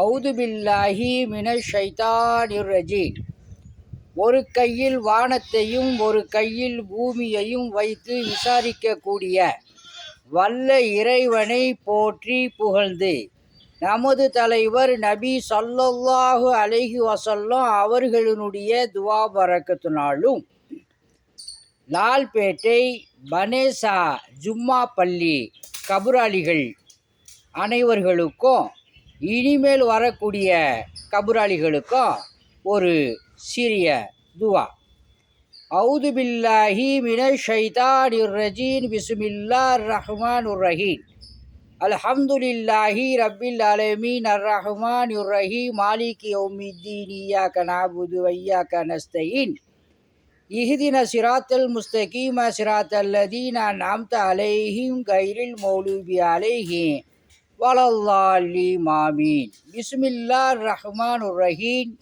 அவுது பில்லாஹி மினஷ் ஷைத்தானிர் ரஜீம். ஒரு கையில் வானத்தையும் ஒரு கையில் பூமியையும் வைத்து விசாரிக்கக்கூடிய வல்ல இறைவனை போற்றி புகழ்ந்து நமது தலைவர் நபி ஸல்லல்லாஹு அலைஹி வஸல்லம் அவர்களினுடைய துவா பரக்கத்தினாலும் லால்பேட்டை பனேசா ஜும்மா பள்ளி கபுராளிகள் அனைவர்களுக்கும் இனிமேல் வரக்கூடிய கபுராளிகளுக்கும் ஒரு சிறிய துவா. அவுது பில்லாஹி மினஷ் ஷைத்தானிர் ரஜீம். பிஸ்மில்லாஹிர் ரஹ்மானிர் ரஹீம். அல்ஹம்துலில்லாஹி ரப்பில் ஆலமீன் அர்ரஹ்மானிர் ரஹீம் மாலிகி யௌமித்தீன் இய்யாக நஅபுது வ இய்யாக நஸ்தஈன் இஹ்தின சிராத்தல் முஸ்தகீம சிராத்தல் லதீன அன்அம்த அலைஹிம் கைரில் மௌலூபி அலைஹிம் வலல்லாலின் ஆமீன். பிஸ்மில்லாஹிர் ரஹ்மானிர் ரஹீம்.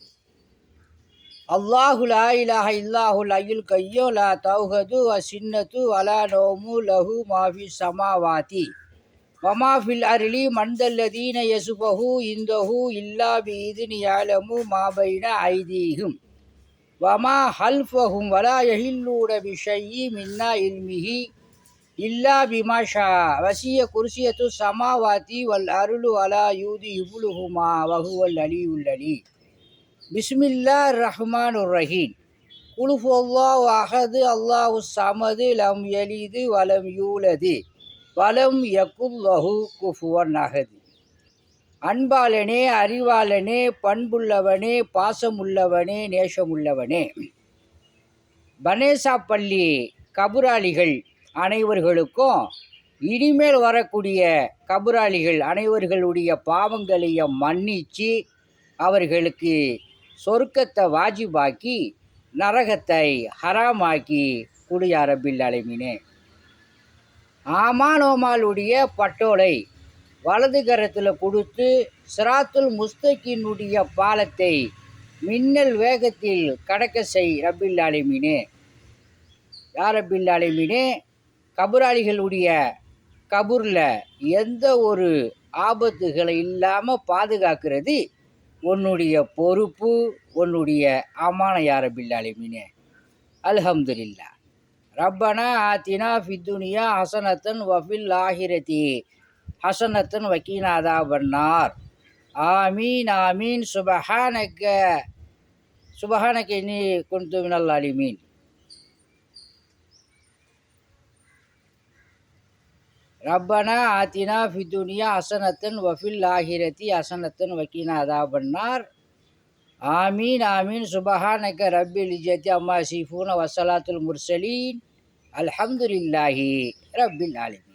அல்லாஹு லா இலாஹ இல்லாஹுல் ஹய்யுல் கய்யூம் லா தஅஹுது சின்னத்து வலா நௌமு லஹு மா ஃபிஸ் ஸமாவாதி வ மா ஃபில் அர்லி மன் தல்லதீன யஸ்பஹு இன்தஹு இல்லா பிஇذنி யஅலமு மா பைன ஐதீஹிம் வ மா ஹல்ஃபஹும் வலா யஹில்லூன பிஷைஇம் மின் இல்மிஹி இல்லா பிமா ஷா வஸிய குர்சியத்து ஸமாவாதி வல் அர்லு வலா யூதி ஹிஃபுலுஹுமா வ ஹுவல் அலியுல் அலீம். பிஸ்மில்லாஹிர் ரஹ்மானிர் ரஹீம். குல் ஹுவல்லாஹு அஹது அல்லாஹுஸ் ஸமது லம் யலிது வலம் யூலது வலம் யகுல் லஹு குஃபுவன் அஹத். அன்பாளனே, அறிவாளனே, பண்புள்ளவனே, பாசமுள்ளவனே, நேசமுள்ளவனே, பனேசா பள்ளி கபுராளிகள் அனைவர்களுக்கும் இனிமேல் வரக்கூடிய கபுராளிகள் அனைவர்களுடைய பாவங்களையும் மன்னித்து அவர்களுக்கு சொர்க்கத்தை வாஜிபாக்கி நரகத்தை ஹராமாக்கி குடியா ரப்பில் ஆலமீனே. ஆமானோமாளுடைய பட்டோலை வலது கரத்தில் கொடுத்து சிராத்துல் முஸ்தகீனுடைய பாலத்தை மின்னல் வேகத்தில் கடக்க செய் ரப்பில் ஆலமீனே. யா ரப்பில் ஆலமீனே, கபுராளிகளுடைய கபூரில் எந்த ஒரு ஆபத்துகளை இல்லாமல் பாதுகாக்கிறது உன்னுடைய பொறுப்பு, உன்னுடைய அமான யா ரப்பில் ஆலமீனே. அல்ஹம்துலில்லாஹ். ரப்பனா ஆத்தினா ஃபித்துனியா ஹசனத்தன் வஃபில் ஆஹிரதி ஹசனத்தன் வக்கீனா அதாபன்னார். ஆமீன் ஆமீன். சுபஹானக இன்னி குன்து மினல் ஸாலிமீன். ரப்பனா ஆத்தினா ஃபித்துனியா ஹசனத்தன் வஃபில் ஆஹிரதி ஹசனத்தன் வக்கீனா அதாபன்னார். ஆமீன் ஆமீன். சுபஹானக ரப்பில் இஸ்ஸத்தி அம்மா யசிஃபூன வஸ்ஸலாத்துல் முர்ஸலீன் அல்ஹம்துலில்லாஹி ரப்பில் ஆலமீன்.